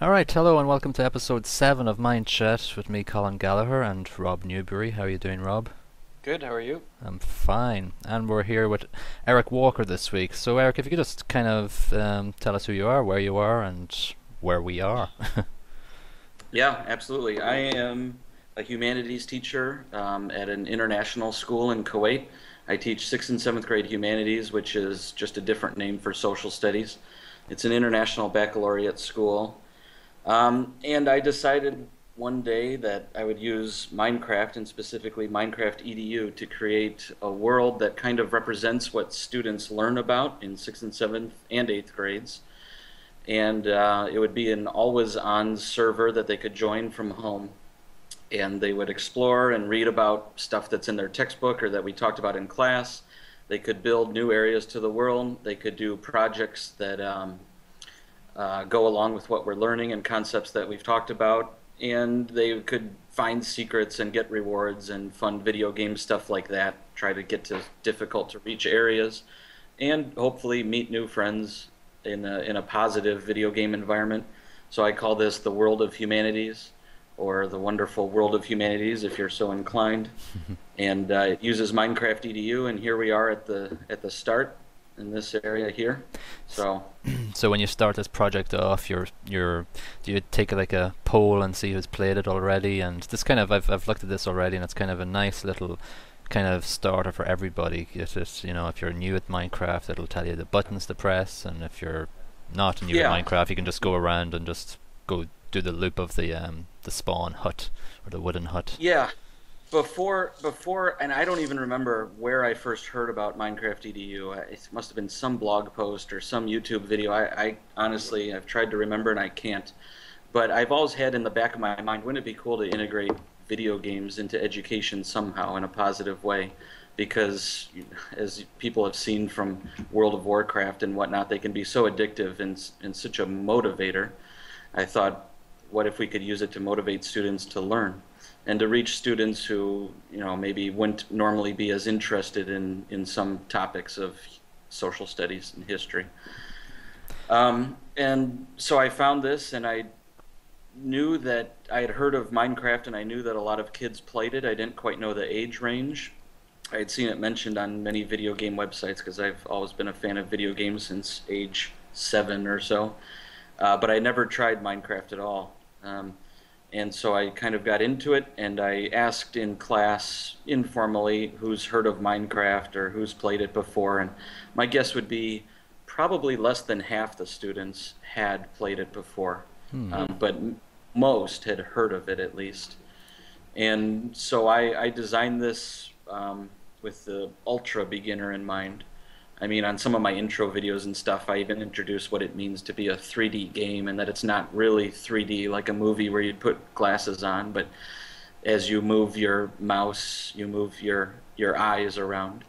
Alright, hello and welcome to episode 7 of Minechat with me, Colin Gallagher, and Rob Newbury. How are you doing, Rob? Good, how are you? I'm fine. And we're here with Eric Walker this week. So, Eric, if you could just kind of tell us who you are, where you are, and where we are. Yeah, absolutely. I am a humanities teacher at an international school in Kuwait. I teach 6th and 7th grade humanities, which is just a different name for social studies. It's an international baccalaureate school. And I decided one day that I would use Minecraft and specifically MinecraftEdu to create a world that kind of represents what students learn about in 6th and 7th and 8th grades. And it would be an always-on server that they could join from home. And they would explore and read about stuff that's in their textbook or that we talked about in class. They could build new areas to the world. They could do projects that go along with what we're learning and concepts that we've talked about. And they could find secrets and get rewards and fun video game stuff like that. Try to get to difficult to reach areas and hopefully meet new friends in a positive video game environment. So I call this the world of humanities, or the wonderful world of humanities, if you're so inclined. And it uses Minecraft EDU, and here we are at the start in this area here. So So when you start this project off, do you take like a poll and see who's played it already? And this kind of I've looked at this already, and it's kind of a nice little kind of starter for everybody. If you're new at Minecraft, it'll tell you the buttons to press, and if you're not new at yeah, Minecraft, you can just go around and just go do the loop of the spawn hut or the wooden hut. yeah. Before, and I don't even remember where I first heard about Minecraft EDU. It must have been some blog post or some YouTube video. I honestly, I've tried to remember and I can't. But I've always had in the back of my mind, wouldn't it be cool to integrate video games into education somehow in a positive way? Because as people have seen from World of Warcraft and whatnot, they can be so addictive and such a motivator. I thought, what if we could use it to motivate students to learn and to reach students who, maybe wouldn't normally be as interested in some topics of social studies and history. And so I found this, and I knew that I had heard of Minecraft, and I knew that a lot of kids played it. I didn't quite know the age range. I had seen it mentioned on many video game websites because I've always been a fan of video games since age 7 or so. But I never tried Minecraft at all. And so I kind of got into it, and I asked in class informally who's heard of Minecraft or who's played it before, and my guess would be probably less than half the students had played it before, but most had heard of it at least. And so I designed this with the ultra beginner in mind. I mean, on some of my intro videos and stuff, I even introduce what it means to be a 3D game, and that it's not really 3D like a movie where you'd put glasses on, but as you move your mouse, you move your eyes around.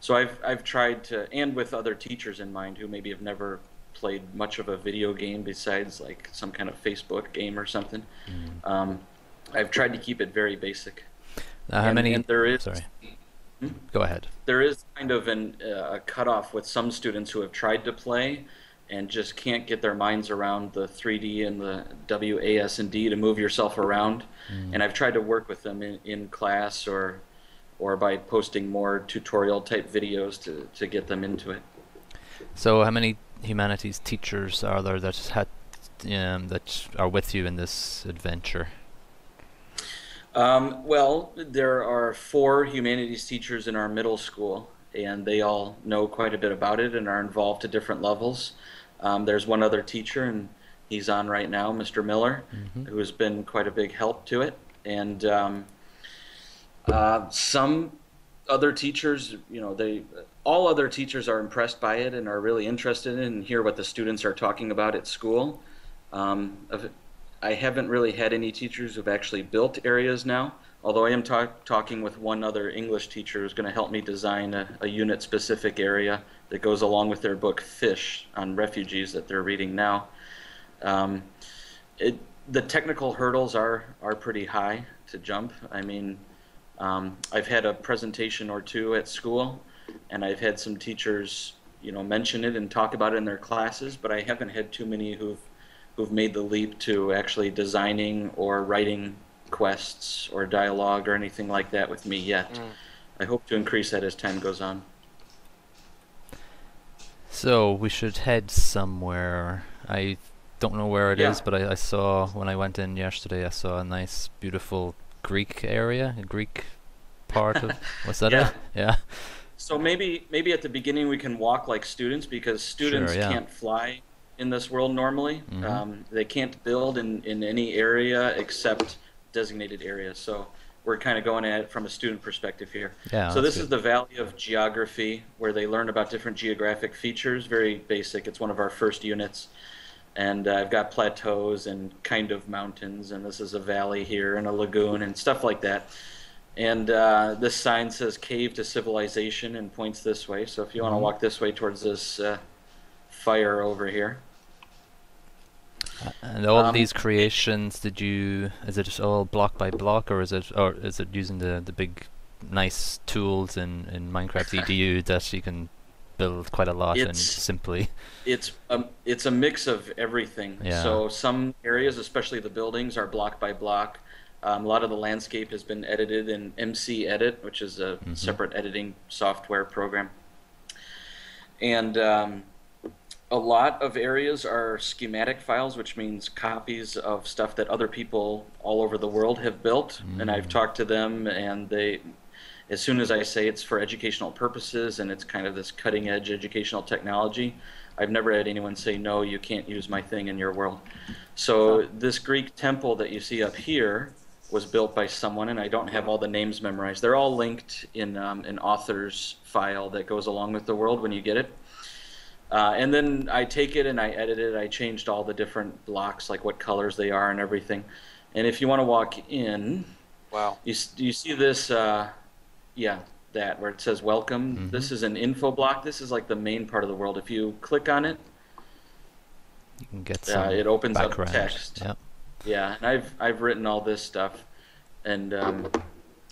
So I've tried to, and with other teachers in mind who maybe have never played much of a video game besides like some kind of Facebook game or something. Um, I've tried to keep it very basic, Now, how many? and there is. Sorry, go ahead. There is kind of a cutoff with some students who have tried to play and just can't get their minds around the 3D and the WASD to move yourself around. And I've tried to work with them in class or by posting more tutorial type videos to get them into it. So how many humanities teachers are there that are with you in this adventure? Well, there are 4 humanities teachers in our middle school, and they all know quite a bit about it and are involved to different levels. There's one other teacher, and he's on right now, Mr. Miller, who has been quite a big help to it. And some other teachers, all other teachers are impressed by it and are really interested in it and hear what the students are talking about at school. I haven't really had any teachers who've actually built areas now, although I am talking with one other English teacher who's going to help me design a unit-specific area that goes along with their book Fish on refugees that they're reading now. Um, the technical hurdles are pretty high to jump. I mean, I've had a presentation or two at school, and I've had some teachers, mention it and talk about it in their classes, but I haven't had too many who've who've made the leap to actually designing or writing quests or dialogue or anything like that with me yet. I hope to increase that as time goes on. So we should head somewhere. I don't know where it is, but I saw when I went in yesterday, I saw a nice, beautiful Greek area, a Greek part of. Was that it? Yeah. So maybe at the beginning we can walk like students, because students can't fly in this world normally. They can't build in any area except designated areas. So we're kind of going at it from a student perspective here. Yeah, so this is the Valley of Geography, where they learn about different geographic features. Very basic. It's one of our first units. And I've got plateaus and kind of mountains, and this is a valley here and a lagoon and stuff like that. And this sign says Cave to Civilization and points this way. So if you want to walk this way towards this fire over here. And all these creations, is it just all block by block, or is it using the big nice tools in MinecraftEdu that you can build quite a lot and simply? It's a mix of everything. Yeah. So some areas, especially the buildings, are block by block. A lot of the landscape has been edited in MC Edit, which is a separate editing software program. And a lot of areas are schematic files, which means copies of stuff that other people all over the world have built. And I've talked to them, and they, as soon as I say it's for educational purposes and it's kind of this cutting edge educational technology, I've never had anyone say, no, you can't use my thing in your world. So this Greek temple that you see up here was built by someone, and I don't have all the names memorized. They're all linked in an author's file that goes along with the world when you get it. And then I take it and I edit it. I changed all the different blocks, like what colors they are and everything. And if you want to walk in, wow, you see this, that where it says welcome. This is an info block. This is like the main part of the world. If you click on it, you can get some it opens background. up text. Yep. Yeah, and I've written all this stuff, and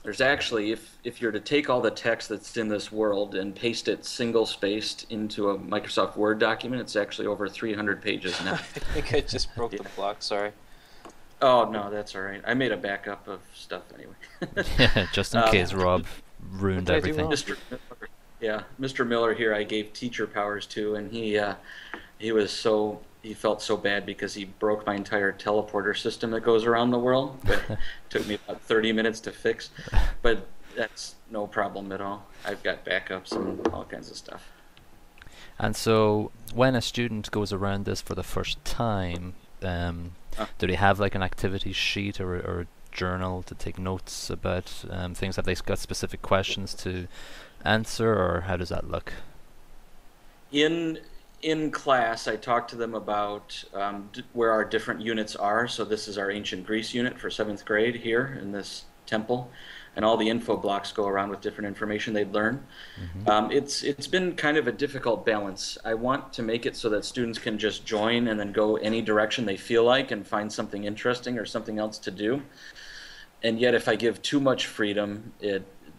there's actually, if you're to take all the text that's in this world and paste it single-spaced into a Microsoft Word document, it's actually over 300 pages now. I think I just broke the block, sorry. Oh, no, that's all right. I made a backup of stuff anyway. Yeah, just in case Rob ruined everything. Mr. Miller here I gave teacher powers to, and he felt so bad because he broke my entire teleporter system that goes around the world. But it took me about 30 minutes to fix. But that's no problem at all. I've got backups and all kinds of stuff. And so when a student goes around this for the first time, do they have like an activity sheet or a journal to take notes about things? Have they got specific questions to answer, or how does that look? In class, I talked to them about where our different units are. So this is our Ancient Greece unit for 7th grade here in this temple. And all the info blocks go around with different information they'd learn. It's been kind of a difficult balance. I want to make it so that students can just join and then go any direction they feel like and find something interesting or something else to do. And yet if I give too much freedom,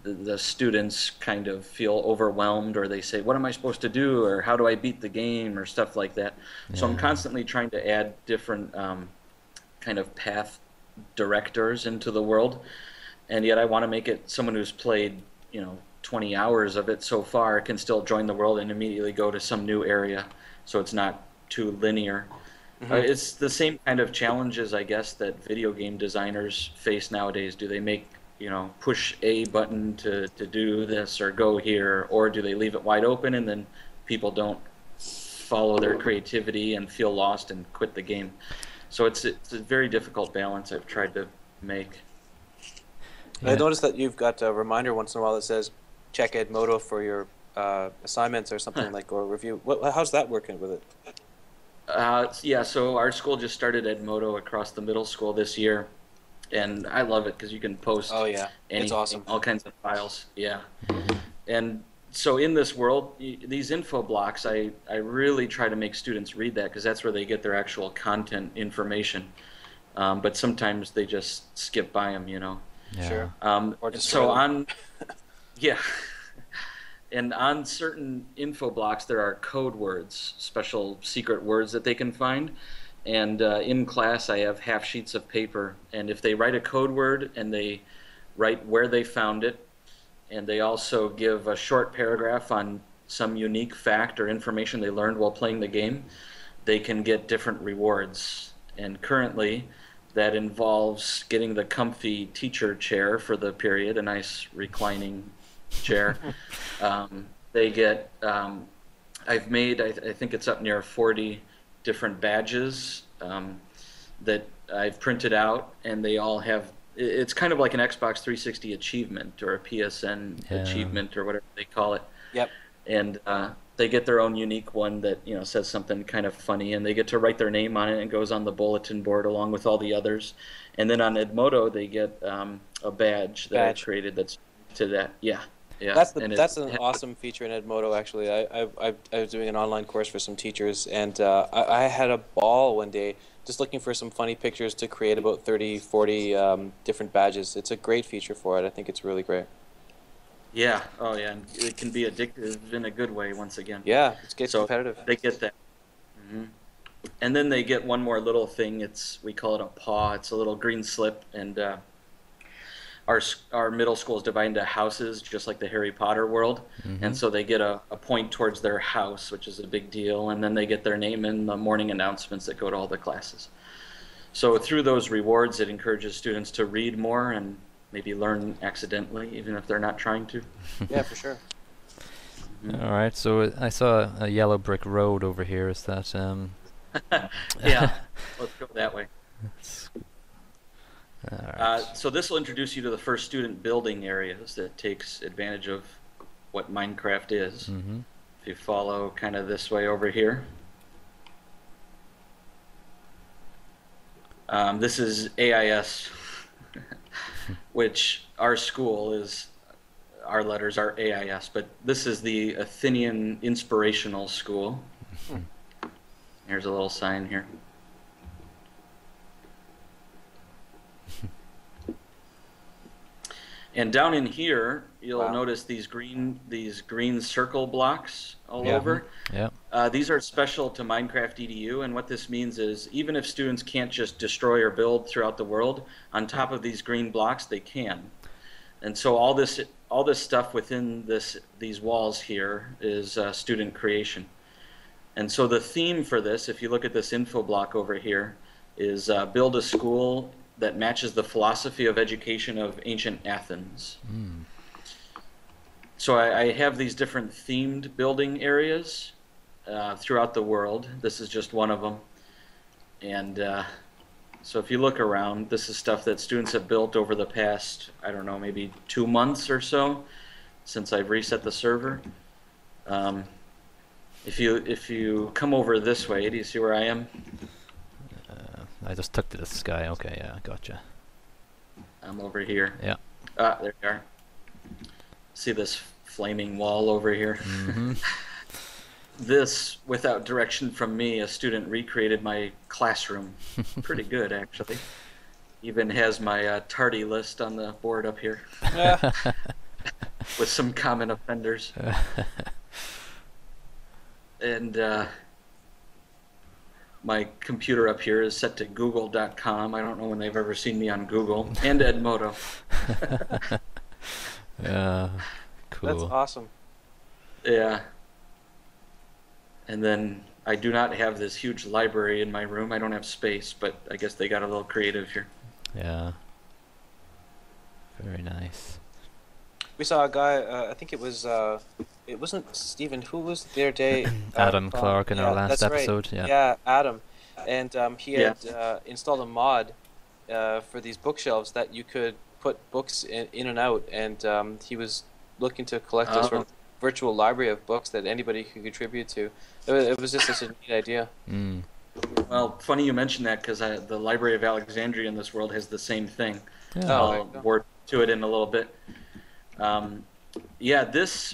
the students kind of feel overwhelmed, or they say, what am I supposed to do, or how do I beat the game, or stuff like that. Yeah. So I'm constantly trying to add different kind of path directors into the world, and yet I want to make it someone who's played 20 hours of it so far can still join the world and immediately go to some new area, so it's not too linear. It's the same kind of challenges, I guess, that video game designers face nowadays. Do they make push a button to do this or go here, or do they leave it wide open and then people don't follow their creativity and feel lost and quit the game? So it's a very difficult balance I've tried to make. Yeah. I noticed that you've got a reminder once in a while that says check Edmodo for your assignments or something like, or review. How's that working with it? Yeah, so our school just started Edmodo across the middle school this year. And I love it because you can post anything, it's awesome. All kinds of files. Yeah. And so in this world, these info blocks, I really try to make students read that because that's where they get their actual content information. But sometimes they just skip by them, Yeah. Sure. Or so on, yeah. And on certain info blocks, there are code words, special secret words that they can find. And in class, I have half sheets of paper. And if they write a code word and they write where they found it, and they also give a short paragraph on some unique fact or information they learned while playing the game, they can get different rewards. And currently, that involves getting the comfy teacher chair for the period, a nice reclining chair. They get, I've made, I think it's up near 40 different badges that I've printed out, and they all have, it's kind of like an Xbox 360 achievement or a PSN achievement or whatever they call it. Yep. And they get their own unique one that says something kind of funny, and they get to write their name on it, and it goes on the bulletin board along with all the others. And then on Edmodo, they get a badge that I created that's to that. Yeah. Yeah, that's an awesome feature in Edmodo, actually. I was doing an online course for some teachers, and I had a ball one day just looking for some funny pictures to create about 30, 40 different badges. It's a great feature for it. I think it's really great. Yeah. Oh, yeah. And it can be addictive in a good way, once again. Yeah, it gets competitive. They get that. And then they get one more little thing. We call it a paw. It's a little green slip, and our middle school is divided into houses, just like the Harry Potter world, and so they get a point towards their house, which is a big deal, and then they get their name in the morning announcements that go to all the classes. So through those rewards, it encourages students to read more and maybe learn accidentally, even if they're not trying to. Yeah, for sure. All right, so I saw a yellow brick road over here. Is that Yeah, let's go that way. Right. So this will introduce you to the first student building areas that takes advantage of what Minecraft is. If you follow kind of this way over here. This is AIS, which our school is, our letters are AIS, but this is the Athenian Inspirational School. Here's a little sign here. And down in here, you'll notice these green circle blocks all over. Yeah. These are special to MinecraftEdu, and what this means is even if students can't just destroy or build throughout the world, on top of these green blocks, they can. And so all this stuff within these walls here is student creation. And so the theme for this, if you look at this info block over here, is build a school that matches the philosophy of education of ancient Athens. So I have these different themed building areas throughout the world. This is just one of them. And so if you look around, this is stuff that students have built over the past, I don't know, maybe 2 months or so since I've reset the server. If you come over this way, do you see where I am? I just took to the sky. Okay, yeah, gotcha. I'm over here. Yeah. There you are. See this flaming wall over here? This, without direction from me, a student recreated my classroom. Pretty good, actually. Even has my tardy list on the board up here. With some common offenders. And my computer up here is set to google.com. I don't know when they've ever seen me on Google. And Edmodo. Yeah, cool. That's awesome. Yeah. And then I do not have this huge library in my room. I don't have space, but I guess they got a little creative here. Yeah. Very nice. We saw a guy, I think it wasn't Stephen, who was there day? Adam Clark in our last episode. Right. Yeah. Yeah, Adam. And he had installed a mod for these bookshelves that you could put books in and out, and he was looking to collect a sort of virtual library of books that anybody could contribute to. It was just such a neat idea. Well, funny you mentioned that, because the Library of Alexandria in this world has the same thing. Yeah. I'll work to it in a little bit. Yeah,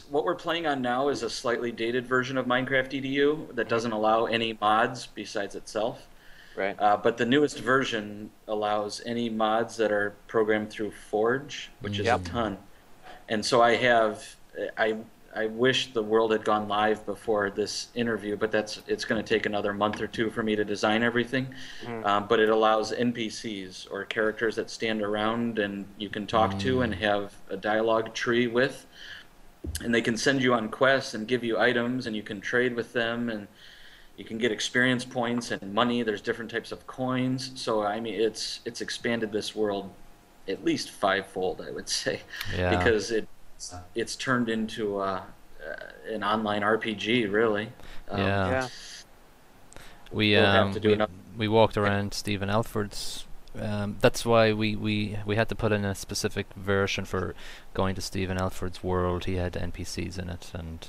what we're playing on now is a slightly dated version of MinecraftEdu that doesn't allow any mods besides itself. Right. But the newest version allows any mods that are programmed through Forge, which is a ton. And so I I wish the world had gone live before this interview, but it's going to take another month or two for me to design everything. But it allows NPCs, or characters that stand around and you can talk to and have a dialogue tree with, and they can send you on quests and give you items, and you can trade with them, and you can get experience points and money. There's different types of coins. So I mean, it's expanded this world at least fivefold, I would say, because it's turned into an online RPG, really. We we walked around Stephen Alford's. That's why we had to put in a specific version for going to Stephen Alford's world. He had NPCs in it, and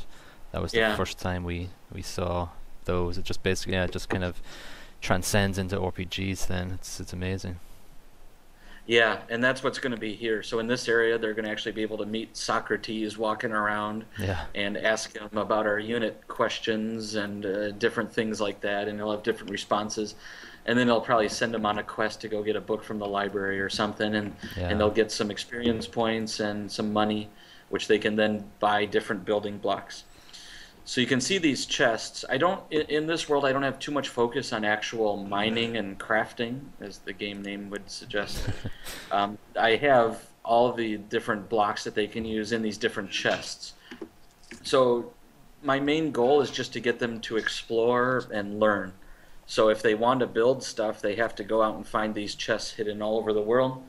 that was the first time we saw those. It just basically it just kind of transcends into RPGs. Then it's amazing. Yeah, and that's what's going to be here. So in this area, they're going to actually be able to meet Socrates walking around and ask him about our unit questions and different things like that, and he'll have different responses. And then they'll probably send him on a quest to go get a book from the library or something, and they'll get some experience points and some money, which they can then buy different building blocks. So you can see these chests. In this world, I don't have too much focus on actual mining and crafting, as the game name would suggest. I have all the different blocks that they can use in these different chests. So my main goal is just to get them to explore and learn. So if they want to build stuff, they have to go out and find these chests hidden all over the world,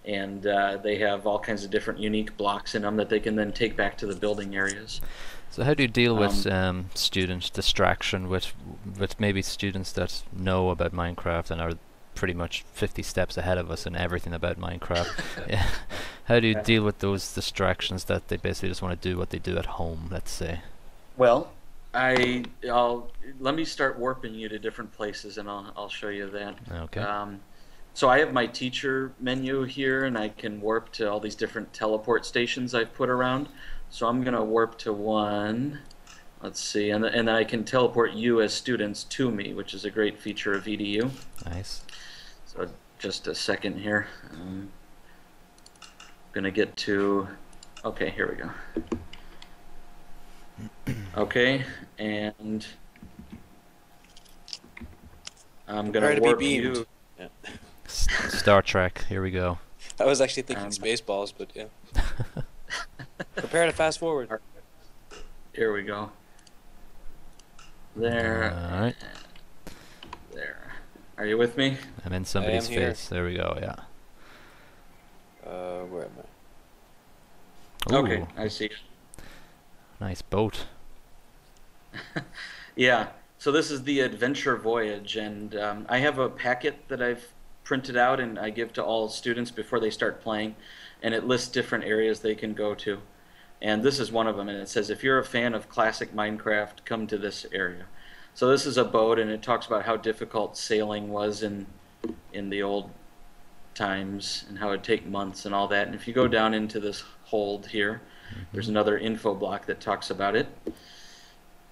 and they have all kinds of different unique blocks in them that they can then take back to the building areas. So how do you deal with student distraction, with maybe students that know about Minecraft and are pretty much 50 steps ahead of us in everything about Minecraft? How do you deal with those distractions that they basically just want to do what they do at home, let's say? Well, let me start warping you to different places, and I'll show you that. Okay. So I have my teacher menu here, and I can warp to all these different teleport stations I've put around. So I'm going to warp to one. Let's see, and then I can teleport you as students to me, which is a great feature of EDU. Nice. So just a second here. I'm going to get to... Okay, here we go. Okay, and I'm going to warp you. Yeah. Star Trek, here we go. I was actually thinking Spaceballs, but yeah. Prepare to fast forward. Here we go. There. All right. There. Are you with me? I'm in somebody's face. There we go. Yeah. Where am I? Ooh. Okay, I see. Nice boat. Yeah. So this is the Adventure Voyage, and I have a packet that I've printed out and I give to all students before they start playing, and it lists different areas they can go to. And this is one of them, and it says, if you're a fan of classic Minecraft, come to this area. So this is a boat, and it talks about how difficult sailing was in the old times and how it'd take months and all that. And if you go down into this hold here, there's another info block that talks about it.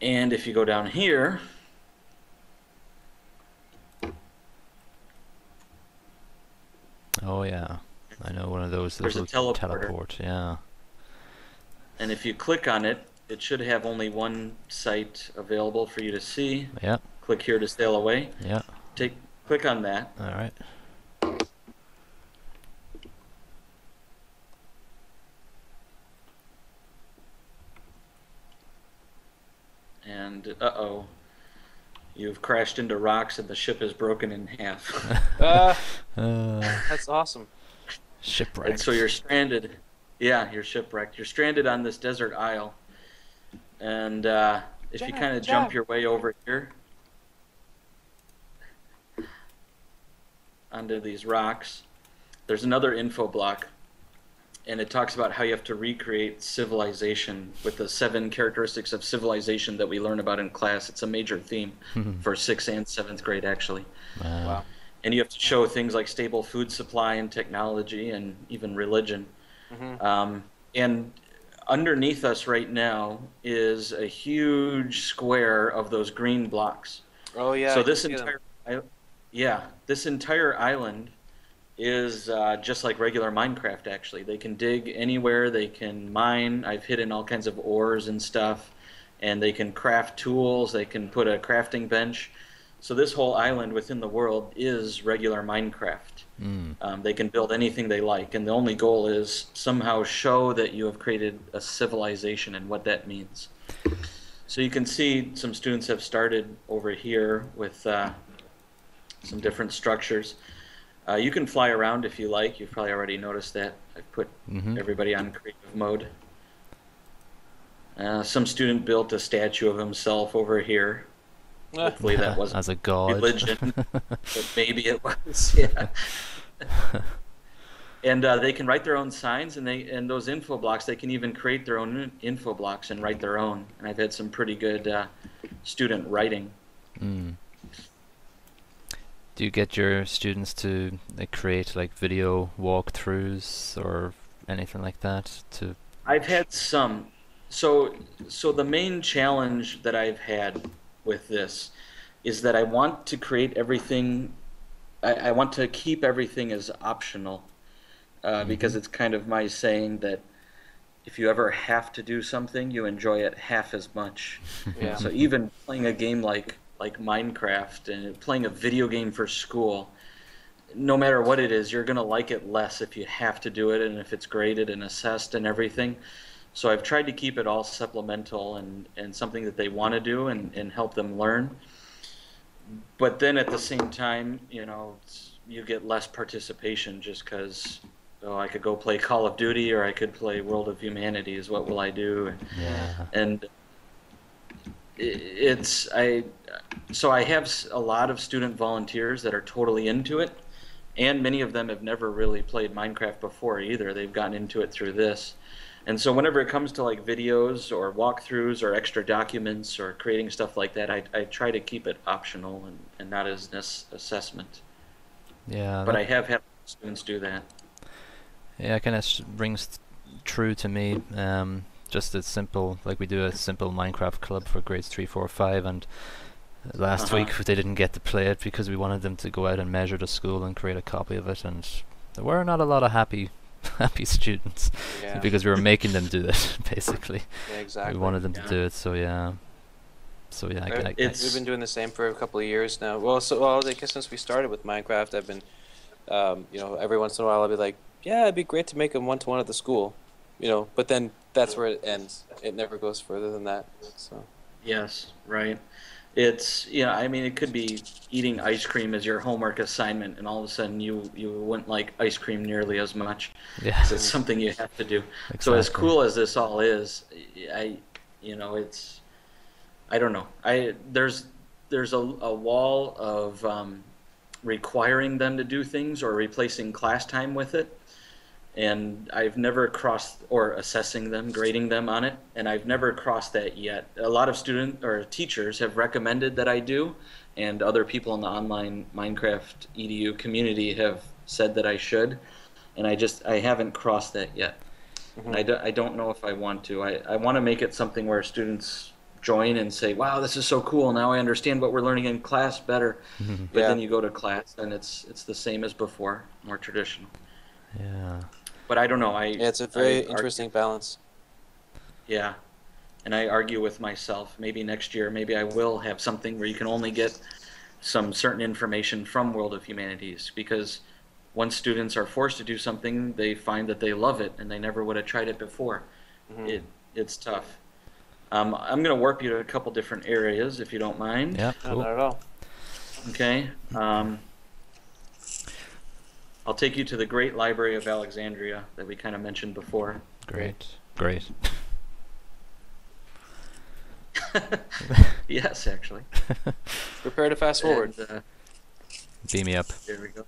And if you go down here, oh yeah, I know one of those. There's a teleport. Yeah. And if you click on it, it should have only one site available for you to see. Yeah. Click here to sail away. Yeah. Click on that. All right. And uh-oh, you've crashed into rocks and the ship is broken in half. That's awesome. Shipwrecked. And so you're stranded. Yeah, you're shipwrecked. You're stranded on this desert isle. And if you kind of jump your way over here onto these rocks, there's another info block. And it talks about how you have to recreate civilization with the 7 characteristics of civilization that we learn about in class. It's a major theme for 6th and 7th grade, actually. Wow. And you have to show things like stable food supply and technology and even religion. And underneath us right now is a huge square of those green blocks. Oh yeah. So this entire island is just like regular Minecraft, actually. They can dig anywhere, they can mine. I've hidden all kinds of ores and stuff, and they can craft tools, they can put a crafting bench. So this whole island within the world is regular Minecraft. Mm. They can build anything they like, and the only goal is somehow show that you have created a civilization and what that means. So you can see some students have started over here with some different structures. You can fly around if you like. You've probably already noticed that. I've put everybody on creative mode. Some student built a statue of himself over here. Hopefully that wasn't as a god. religion, but maybe it was. Yeah. And they can write their own signs, and those info blocks, they can even create their own info blocks and write their own. And I've had some pretty good student writing. Mm. Do you get your students to create like video walkthroughs or anything like that? I've had some. So the main challenge that I've had with this is that I want to create everything. I want to keep everything as optional because it's kind of my saying that if you ever have to do something, you enjoy it half as much. Yeah. So even playing a game like Minecraft and playing a video game for school, no matter what it is, you're going to like it less if you have to do it and if it's graded and assessed and everything. So I've tried to keep it all supplemental and something that they want to do and help them learn. But then at the same time, you get less participation just because, I could go play Call of Duty or I could play World of Humanities. What will I do? Yeah. And so I have a lot of student volunteers that are totally into it, and many of them have never really played Minecraft before either. They've gotten into it through this. And so whenever it comes to like videos or walkthroughs or extra documents or creating stuff like that, I try to keep it optional and not as an assessment. Yeah. But I have had students do that. Yeah, it kind of rings true to me. Just as simple, like we do a simple Minecraft club for grades 3, 4, 5, and last week they didn't get to play it because we wanted them to go out and measure the school and create a copy of it, and there were not a lot of happy students because we were making them do it basically. Yeah, exactly. We wanted them to do it, so yeah. We've been doing the same for a couple of years now. Well, I guess since we started with Minecraft, I've been, every once in a while I'll be like, yeah, it'd be great to make them one-to-one at the school, but then that's where it ends. It never goes further than that. So. Yes, right. It's, it could be eating ice cream as your homework assignment, and all of a sudden you wouldn't like ice cream nearly as much. Yeah. So it's something you have to do. Exactly. So as cool as this all is, it's, I don't know. There's a wall of requiring them to do things or replacing class time with it. And I've never crossed, or assessing them, grading them on it, and I've never crossed that yet. A lot of student or teachers have recommended that I do, and other people in the online MinecraftEdu community have said that I should, and I haven't crossed that yet. And I don't know if I want to. I want to make it something where students join and say, wow, this is so cool, now I understand what we're learning in class better. But then you go to class and it's the same as before, more traditional. Yeah. But I don't know. It's a very interesting balance. Yeah, and I argue with myself. Maybe next year, maybe I will have something where you can only get some certain information from World of Humanities, because once students are forced to do something, they find that they love it, and they never would have tried it before. It's tough. I'm going to warp you to a couple different areas, if you don't mind. Yeah, cool. Not at all. Okay. I'll take you to the Great Library of Alexandria that we kind of mentioned before. Great. Yes, actually. Prepare to fast forward. And, Beam me up. there we go.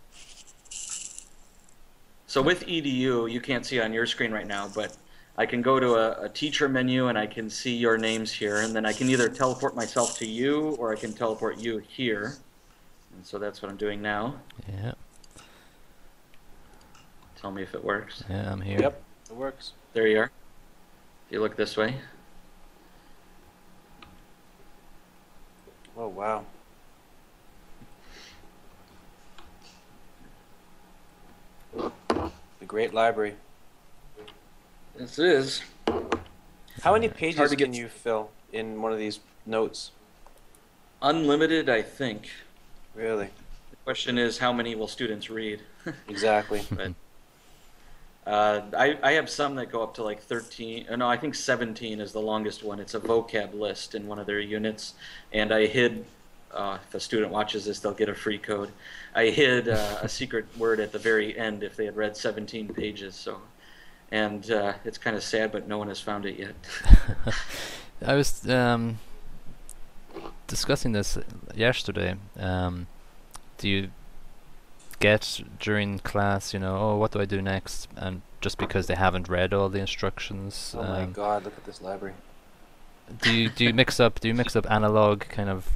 So with EDU, you can't see it on your screen right now, but I can go to a teacher menu and I can see your names here, and then I can either teleport myself to you or I can teleport you here. And so that's what I'm doing now. Yeah. Tell me if it works. Yeah, I'm here. Yep, it works. There you are. If you look this way. Oh, wow. great library. This is. How many pages to get can you fill in one of these notes? Unlimited, I think. Really? The question is, how many will students read? Exactly. But I have some that go up to like 13. No, I think 17 is the longest one. It's a vocab list in one of their units, and I hid. If a student watches this, they'll get a free code. I hid a secret word at the very end if they had read 17 pages. So, and it's kind of sad, but no one has found it yet. I was discussing this yesterday. Do you get during class, oh, what do I do next? And just because they haven't read all the instructions. Oh my God! Look at this library. Do you mix up analog kind of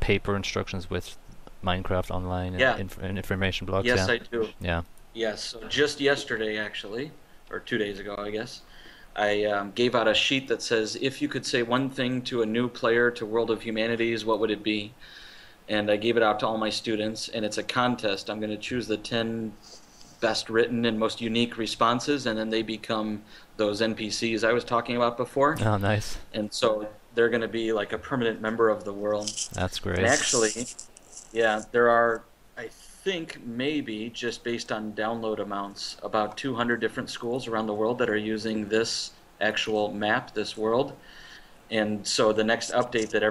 paper instructions with Minecraft online and information blogs? Yes, yeah? I do. Yeah. Yes. So just yesterday, actually, or 2 days ago, I guess, I gave out a sheet that says, if you could say one thing to a new player to World of Humanities, what would it be? And I gave it out to all my students, and it's a contest. I'm going to choose the 10 best written and most unique responses, and then they become those NPCs I was talking about before. Oh, nice. And so they're going to be like a permanent member of the world. That's great. And actually, yeah, there are, I think, maybe, just based on download amounts, about 200 different schools around the world that are using this actual map, this world. And so the next update that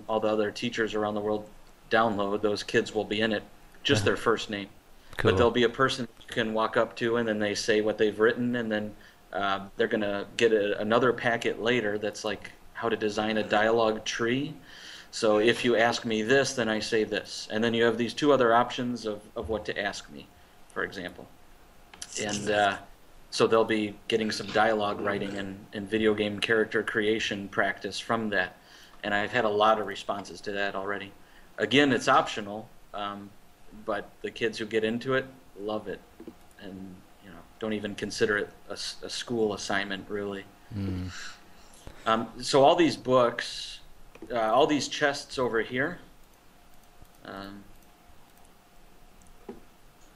all the other teachers around the world download, those kids will be in it, just their first name. Cool. But there'll be a person you can walk up to, and then they say what they've written, and then they're going to get another packet later that's like how to design a dialogue tree. So if you ask me this, then I say this. And then you have these 2 other options of what to ask me, for example. And so they'll be getting some dialogue writing and video game character creation practice from that. And I've had a lot of responses to that already. Again, it's optional, but the kids who get into it love it, and don't even consider it a school assignment, really. Mm. So all these books, all these chests over here.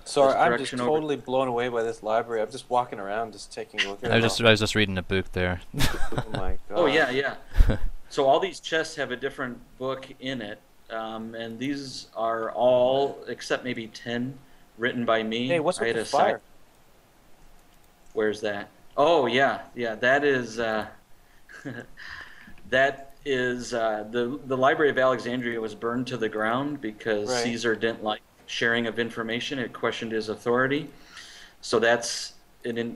Sorry, I'm just totally blown away by this library. I'm just walking around, just taking a look at it. I was just reading a book there. Oh my God. Oh yeah. So all these chests have a different book in it. And these are all, except maybe 10, written by me. Hey, what's with the fire? Where's that? Oh, yeah. That is the Library of Alexandria was burned to the ground because Caesar didn't like sharing of information. It questioned his authority. So that's an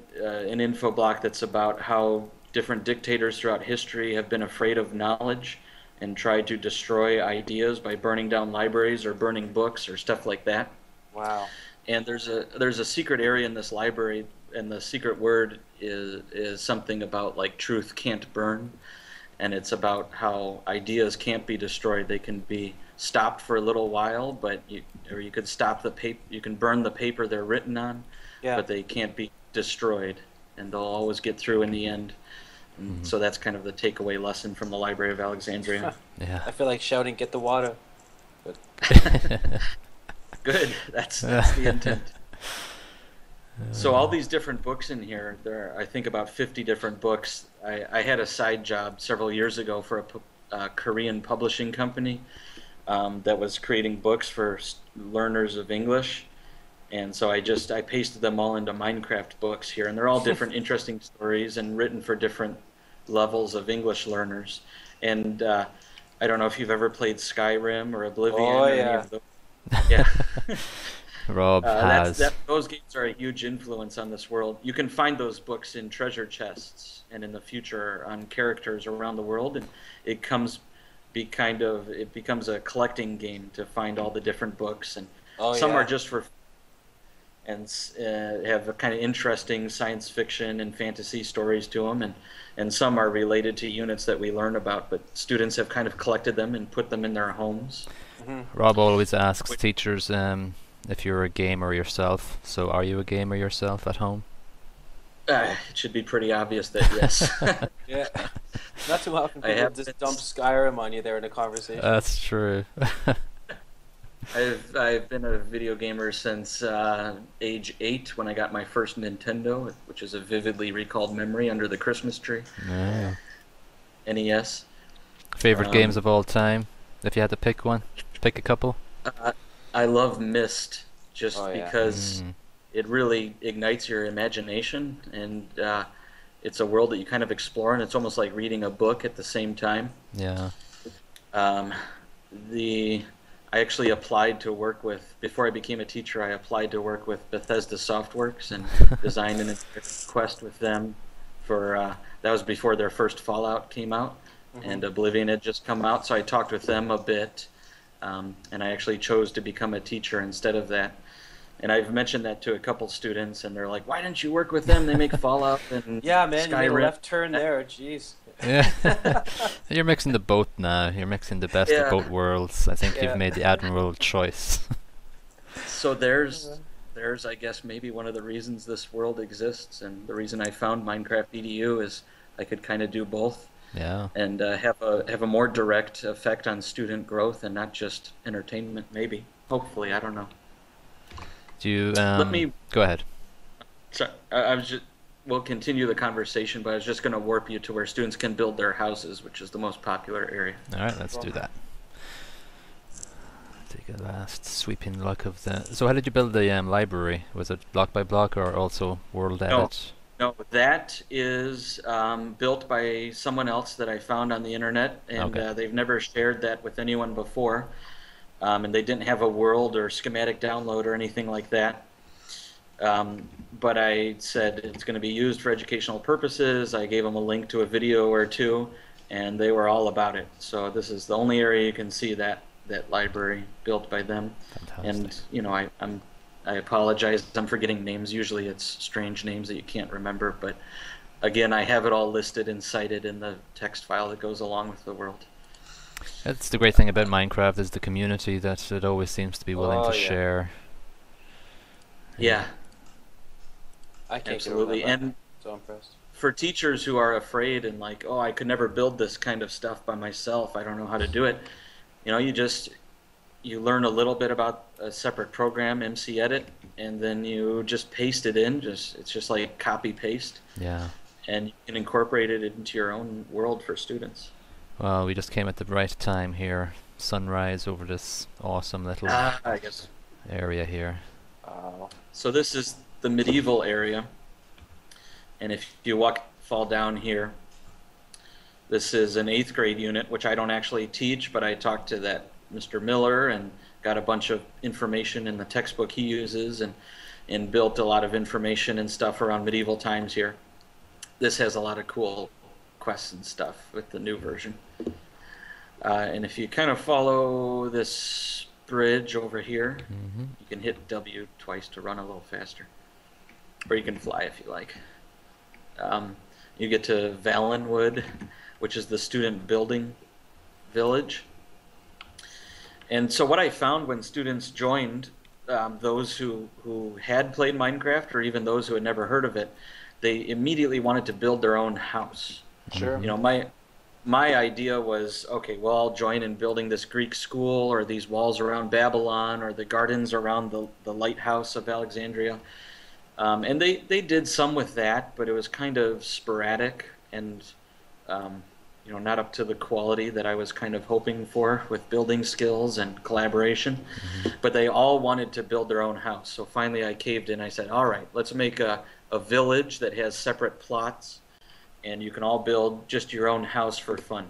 info block that's about how different dictators throughout history have been afraid of knowledge and tried to destroy ideas by burning down libraries or burning books or stuff like that. Wow. And there's a secret area in this library, and the secret word is something about like truth can't burn, and it's about how ideas can't be destroyed. They can be stopped for a little while, but you could stop the paper. You can burn the paper they're written on, but they can't be destroyed, and they'll always get through in the end. Mm-hmm. So that's kind of the takeaway lesson from the Library of Alexandria. Yeah. I feel like shouting, "Get the water!" But good. That's the intent. So all these different books in here, there are, I think, about 50 different books. I had a side job several years ago for a Korean publishing company that was creating books for learners of English. And so I pasted them all into Minecraft books here, and they're all different interesting stories and written for different levels of English learners. And I don't know if you've ever played Skyrim or Oblivion. Oh, or yeah. any of those. Yeah. Rob has. Those games are a huge influence on this world. You can find those books in treasure chests and in the future on characters around the world, and it becomes a collecting game to find all the different books, and some are just for and have a kind of interesting science fiction and fantasy stories to them, and some are related to units that we learn about, but students have kind of collected them and put them in their homes. Mm-hmm. Rob always asks teachers if you're a gamer yourself. So are you a gamer yourself at home? It should be pretty obvious that yes. Yeah. Not too often people just dump Skyrim on you there in a conversation. That's true. I've been a video gamer since age 8 when I got my first Nintendo, which is a vividly recalled memory under the Christmas tree. Yeah. NES. Favorite games of all time? If you had to pick one, pick a couple. Uh, I love Myst just Oh yeah. because it really ignites your imagination, and it's a world that you kind of explore, and it's almost like reading a book at the same time. Yeah. Um, I actually applied to work with, before I became a teacher, I applied to work with Bethesda Softworks and designed an entire quest with them for, that was before their first Fallout came out, and Oblivion had just come out, so I talked with them a bit, and I actually chose to become a teacher instead of that. And I've mentioned that to a couple students, and they're like, "Why didn't you work with them? They make Fallout and Yeah, man, you made a Skyrim." left turn there. Jeez. Yeah. You're mixing the both now. You're mixing the best of both worlds. I think Yeah. you've made the admirable choice. So there's, I guess, maybe one of the reasons this world exists, and the reason I found MinecraftEdu is I could kind of do both, Yeah. and have a more direct effect on student growth and not just entertainment. Maybe, hopefully, I don't know. Do you Let me. go ahead. Sorry, I was just. We'll continue the conversation, but I was just going to warp you to where students can build their houses, which is the most popular area. All right, let's do that. Take a last sweeping look of the. So, how did you build the library? Was it block by block or also world edit? No, that is built by someone else that I found on the internet, and Okay. they've never shared that with anyone before, and they didn't have a world or schematic download or anything like that. But I said it's going to be used for educational purposes. I gave them a link to a video or two, and they were all about it. So this is the only area you can see that library built by them. Fantastic. And you know, I apologize. I'm forgetting names. Usually it's strange names that you can't remember. But again, I have it all listed and cited in the text file that goes along with the world. That's the great thing about Minecraft is the community that it always seems to be willing to yeah. share. Yeah, I can't absolutely. get over that. And So impressed. for teachers who are afraid and like, oh, I could never build this kind of stuff by myself, I don't know how to do it, you know, you learn a little bit about a separate program, MC Edit, and then you just paste it in. It's just like copy paste, Yeah. and you can incorporate it into your own world for students. Well, we just came at the right time here. Sunrise over this awesome little I guess. area here. So this is the medieval area, and if you fall down here, this is an 8th grade unit, which I don't actually teach, but I talked to that Mr. Miller and got a bunch of information in the textbook he uses, and built a lot of information and stuff around medieval times here. This has a lot of cool quests and stuff with the new version. And if you kind of follow this bridge over here, you can hit W twice to run a little faster, or you can fly if you like. You get to Valenwood, which is the student building village. And so what I found when students joined, those who had played Minecraft or even those who had never heard of it, they immediately wanted to build their own house. Sure. You know, my idea was, okay, well, I'll join in building this Greek school or these walls around Babylon or the gardens around the lighthouse of Alexandria. And they did some with that, but it was kind of sporadic and you know, not up to the quality that I was kind of hoping for with building skills and collaboration. But they all wanted to build their own house. So finally I caved in. I said, all right, let's make a village that has separate plots, and you can all build just your own house for fun.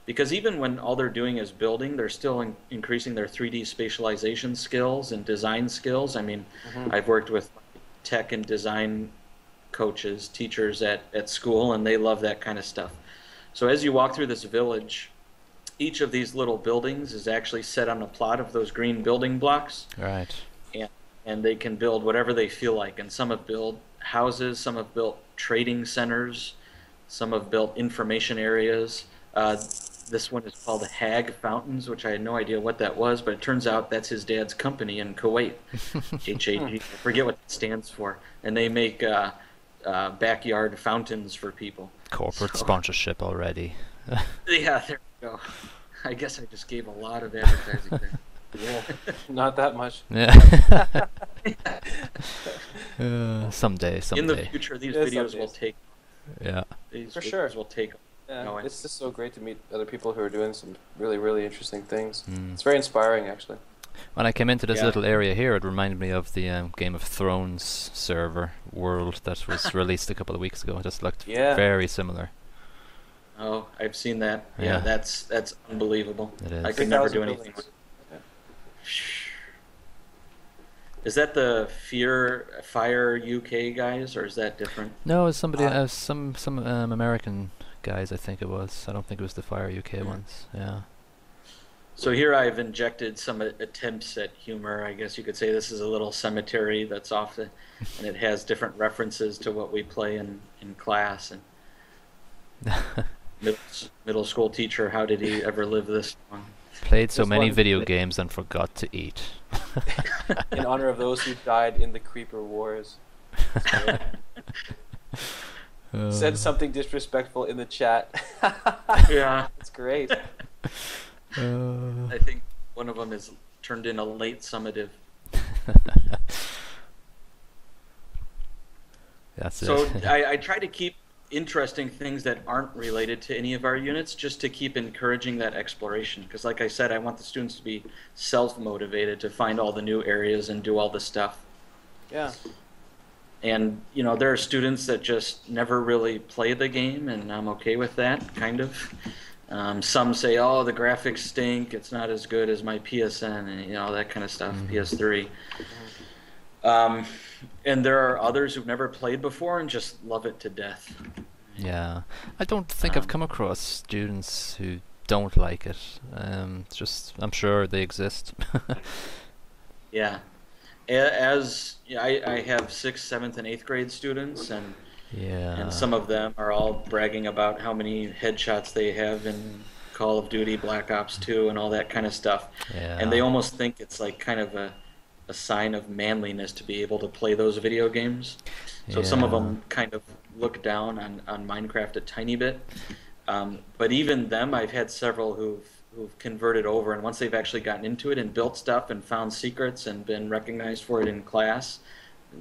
Because even when all they're doing is building, they're still increasing their 3D spatialization skills and design skills. I mean, I've worked with tech and design coaches, teachers at school, and they love that kind of stuff. So as you walk through this village, each of these little buildings is actually set on a plot of those green building blocks. Right. And they can build whatever they feel like. And some have built houses, some have built trading centers, some have built information areas. This one is called Hag Fountains, which I had no idea what that was, but it turns out that's his dad's company in Kuwait, HAG. I forget what it stands for. And they make backyard fountains for people. Corporate sponsorship already. Yeah, there we go. I guess I just gave a lot of advertising there. Yeah, not that much. Yeah. Someday. In the future, these Yeah, videos some will days. take. Yeah. These For videos sure. will take. Yeah, going. it's just so great to meet other people who are doing some really, really interesting things. Mm. It's very inspiring, actually. When I came into this Yeah. little area here, it reminded me of the Game of Thrones server world that was released a couple of weeks ago. It just looked Yeah. very similar. Oh, I've seen that. Yeah. Yeah, that's unbelievable. It is. I could never do 3,000 anything. buildings. Is that the Fire UK guys, or is that different? No, it's somebody, Ah. some American guys, I think it was. I don't think it was the Fire UK ones. Yeah. So here I've injected some attempts at humor. I guess you could say this is a little cemetery that's off the, and it has different references to what we play in class. And middle school teacher, how did he ever live this long? Played so This many one- video games and forgot to eat. In honor of those who died in the Creeper Wars. Said something disrespectful in the chat. Yeah, It's great. I think one of them is turned in a late summative. That's So it. I try to keep interesting things that aren't related to any of our units, just to keep encouraging that exploration. Because like I said, I want the students to be self-motivated to find all the new areas and do all the stuff. Yeah. And, you know, there are students that just never really play the game, and I'm okay with that, kind of. Some say, oh, the graphics stink, it's not as good as my PSN, and, you know, that kind of stuff, PS3. And there are others who've never played before and just love it to death. Yeah, I don't think I've come across students who don't like it. It's just, I'm sure they exist. Yeah. I have 6th, 7th, and 8th grade students, and Yeah. some of them are all bragging about how many headshots they have in Call of Duty, Black Ops 2, and all that kind of stuff. Yeah. And they almost think it's like kind of a sign of manliness to be able to play those video games. So some of Yeah. them kind of look down on Minecraft a tiny bit. But even them, I've had several who've converted over, and once they've actually gotten into it and built stuff and found secrets and been recognized for it in class,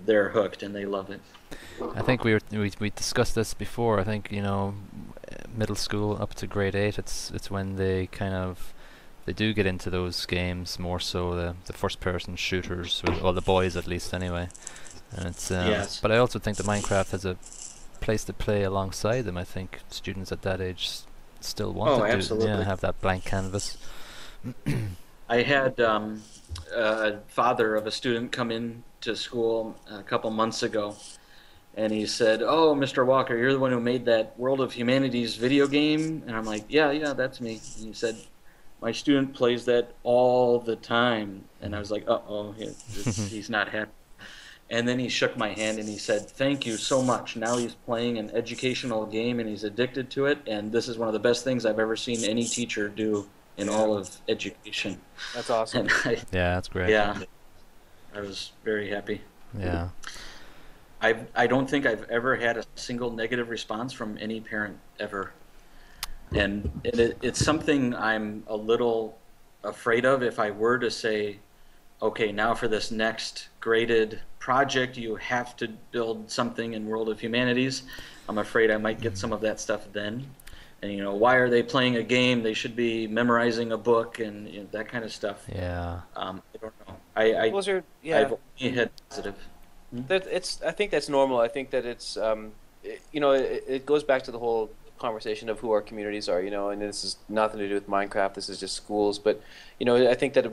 they're hooked and they love it. I think we discussed this before. I think, you know, middle school up to grade 8, it's when they do get into those games more so, the first person shooters, with all the boys at least anyway. And it's Yes. but I also think that Minecraft has a place to play alongside them. I think students at that age still want to absolutely. have that blank canvas. I had a father of a student come in to school a couple months ago, and he said, "Oh, Mr. Walker, you're the one who made that World of Humanities video game?" And I'm like, "Yeah, that's me." And he said, "My student plays that all the time." And I was like, "Uh-oh, he's not happy." And then he shook my hand and he said, "Thank you so much. Now he's playing an educational game and he's addicted to it, and this is one of the best things I've ever seen any teacher do in all of education." That's awesome. And Yeah, that's great. I was very happy. Yeah. I don't think I've ever had a single negative response from any parent ever. And it's something I'm a little afraid of. If I were to say, okay, now for this next graded project, you have to build something in World of Humanities, I'm afraid I might get some of that stuff then. And, you know, why are they playing a game? They should be memorizing a book and, you know, that kind of stuff. Yeah. I don't know. I've only had positive. I think that's normal. I think that it's it goes back to the whole conversation of who our communities are, you know, and this is nothing to do with Minecraft. This is just schools, but you know, I think that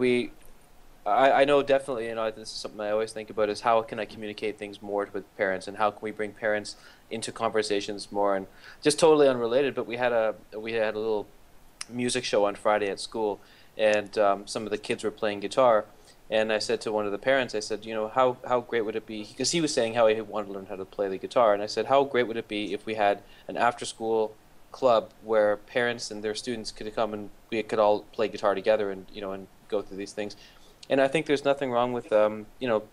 I know definitely, you know, this is something I always think about, is how can I communicate things more with parents, and how can we bring parents into conversations more. And just totally unrelated, but we had a little music show on Friday at school, and some of the kids were playing guitar. And I said to one of the parents, I said, you know, how great would it be, because he was saying how he wanted to learn how to play the guitar, and I said, how great would it be if we had an after-school club where parents and their students could come and we could all play guitar together, and you know, and go through these things. And I think there's nothing wrong with you know,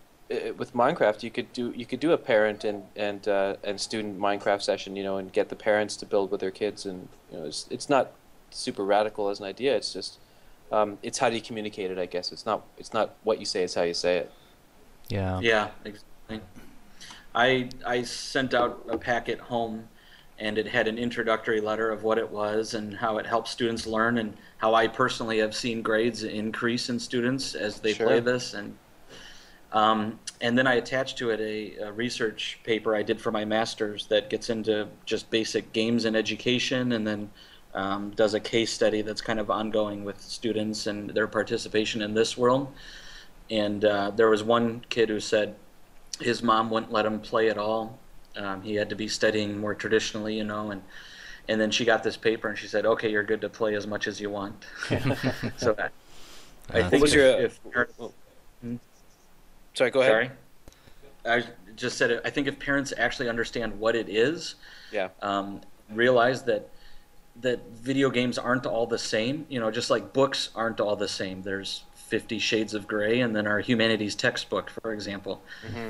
with Minecraft. You could do a parent and student Minecraft session, you know, and get the parents to build with their kids, and you know, it's not super radical as an idea. It's just it's how do you communicate it, I guess. It's not what you say, it's how you say it. Yeah. Yeah, exactly. I sent out a packet home, and it had an introductory letter of what it was and how it helps students learn, and how I personally have seen grades increase in students as they play this. And then I attached to it a research paper I did for my master's that gets into just basic games and education, and then does a case study that's kind of ongoing with students and their participation in this world. And there was one kid who said his mom wouldn't let him play at all. He had to be studying more traditionally, you know, and then she got this paper and she said, "Okay, you're good to play as much as you want." So I think if sorry, go ahead. Sorry, I just said it. I think if parents actually understand what it is, Yeah. realize that video games aren't all the same. You know, just like books aren't all the same. There's 50 Shades of Grey, and then our humanities textbook, for example.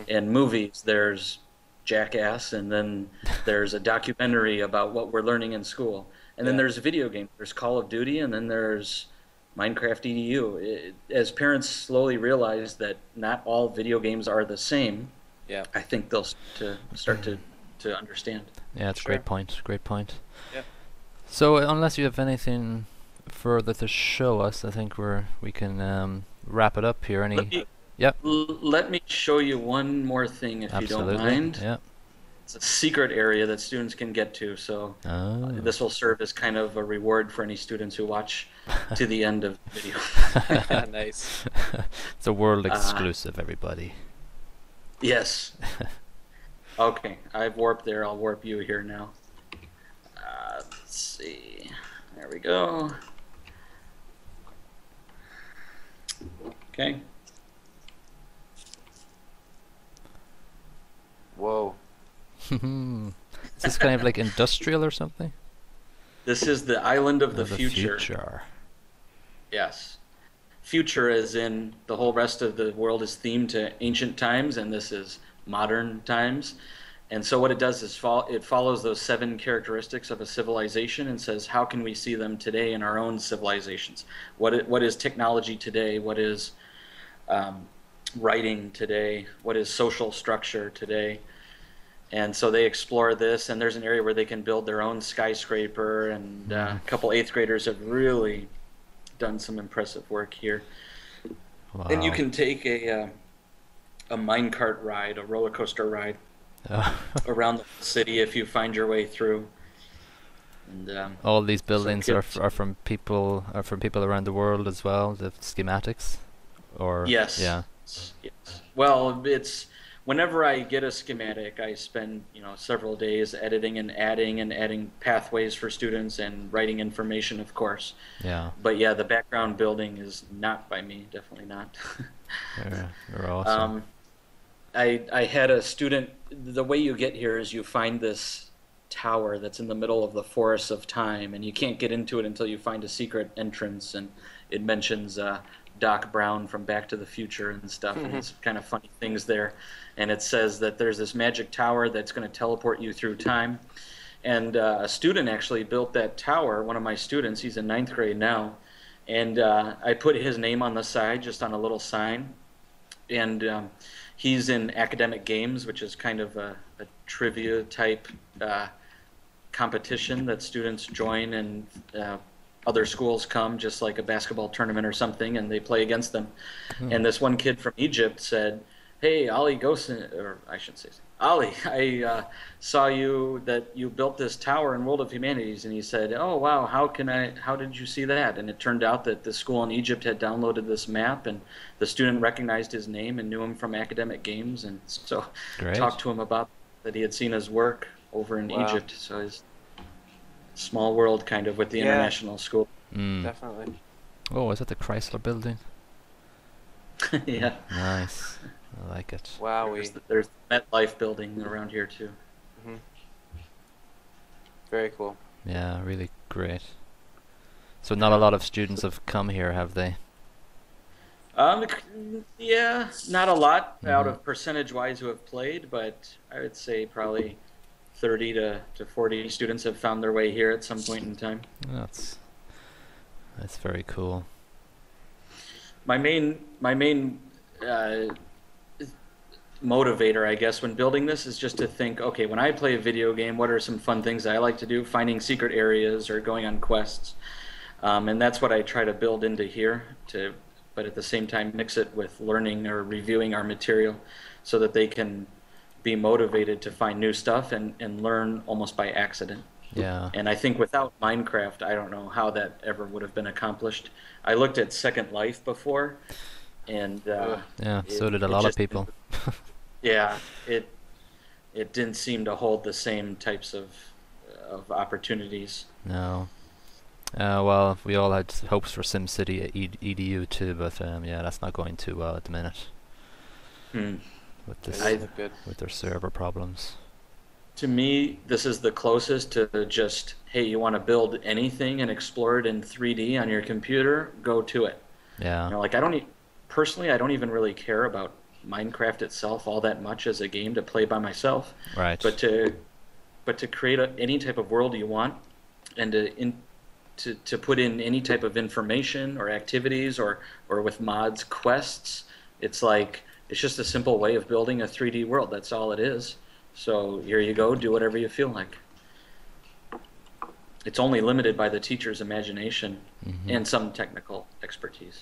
And movies, there's Jackass, and then there's a documentary about what we're learning in school. And then there's video games. There's Call of Duty, and then there's MinecraftEdu. As parents slowly realize that not all video games are the same, I think they'll start to understand. Yeah, it's a great point. Great point. Yeah. So unless you have anything further to show us, I think we can wrap it up here. Let me show you one more thing, if you don't mind. Yeah. It's a secret area that students can get to, so this will serve as kind of a reward for any students who watch to the end of the video. Nice. It's a world exclusive, everybody. Yes. Okay, I've warped there. I'll warp you here now. Let's see. There we go. Okay. Whoa. Is this kind of like industrial or something? This is the island of the future. Yes. Future as in the whole rest of the world is themed to ancient times, and this is modern times. And so what it does is it follows those 7 characteristics of a civilization and says, how can we see them today in our own civilizations? What is technology today? What is writing today? What is social structure today? And so they explore this, and there's an area where they can build their own skyscraper, and a couple 8th graders have really done some impressive work here. Wow. And you can take a minecart ride, a roller coaster ride, around the city if you find your way through. And all these buildings are from people around the world as well. The schematics, or yes. Well, it's whenever I get a schematic, I spend several days editing and adding pathways for students and writing information, of course. Yeah. But yeah, the background building is not by me, definitely not. You're awesome. I had a student. The way you get here is you find this tower that's in the middle of the forest of time, and you can't get into it until you find a secret entrance, and it mentions Doc Brown from Back to the Future and stuff, and it's kind of funny things there. And it says that there's this magic tower that's going to teleport you through time. And a student actually built that tower, one of my students. He's in 9th grade now. And I put his name on the side, just on a little sign. And he's in academic games, which is kind of a trivia type competition that students join, and other schools come, just like a basketball tournament or something, and they play against them. And this one kid from Egypt said, "Hey, Ali Gosen," or I shouldn't say, "Ali, I saw that you built this tower in World of Humanities." And he said, "Oh, wow, how did you see that?" And it turned out that the school in Egypt had downloaded this map, and the student recognized his name and knew him from academic games, and so talked to him about that. He had seen his work over in Egypt, so his small world kind of with the international school. Definitely. Oh, is that the Chrysler building? Yeah. Nice. I like it. Wow. There's the MetLife building around here too. Very cool. Yeah, really great. So not a lot of students have come here, have they? Yeah, not a lot out of percentage-wise who have played, but I would say probably 30 to 40 students have found their way here at some point in time. That's very cool. my main motivator, I guess, when building this is just to think, okay, when I play a video game, what are some fun things I like to do? Finding secret areas or going on quests. And that's what I try to build into here, but at the same time mix it with learning or reviewing our material so that they can be motivated to find new stuff and learn almost by accident. Yeah. And I think without Minecraft, I don't know how that ever would have been accomplished. I looked at Second Life before, and yeah, so did a lot of people. Yeah, it didn't seem to hold the same types of opportunities. No. Well, we all had hopes for SimCity EDU too, but yeah, that's not going too well at the minute. With this, with their server problems. To me, this is the closest to just, hey, you want to build anything and explore it in 3D on your computer? Go to it. Yeah. You know, like personally, I don't even really care about Minecraft itself all that much as a game to play by myself. Right. But to create any type of world you want, and to put in any type of information or activities or with mods, quests, it's just a simple way of building a 3D world. That's all it is. So here you go, do whatever you feel like. It's only limited by the teacher's imagination and some technical expertise.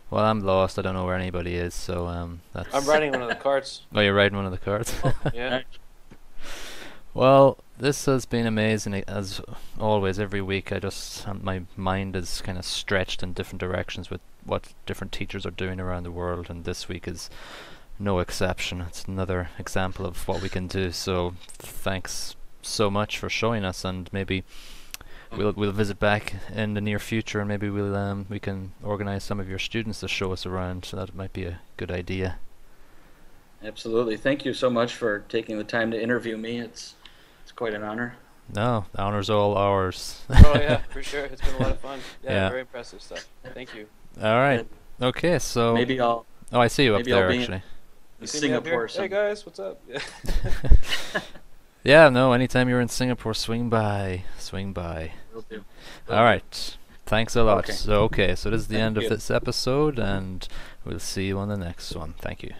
Well, I'm lost. I don't know where anybody is, so that's... I'm riding one of the carts. Oh, you're riding one of the carts? Yeah. Well, this has been amazing as always. Every week, my mind is kind of stretched in different directions with what different teachers are doing around the world, and this week is no exception. It's another example of what we can do. So thanks so much for showing us, and maybe we'll visit back in the near future, and maybe we can organize some of your students to show us around. So that might be a good idea. Absolutely. Thank you so much for taking the time to interview me. It's quite an honor. No, the honor's all ours. Oh yeah, for sure. It's been a lot of fun. Yeah, very impressive stuff. Thank you. All right. Okay, so maybe I'll. Oh, I see you up there actually. In Singapore. Hey guys, what's up? Yeah. Yeah, no, anytime you're in Singapore, swing by. Will do. All right. Thanks a lot. Okay. So this is the end of this episode, and we'll see you on the next one. Thank you.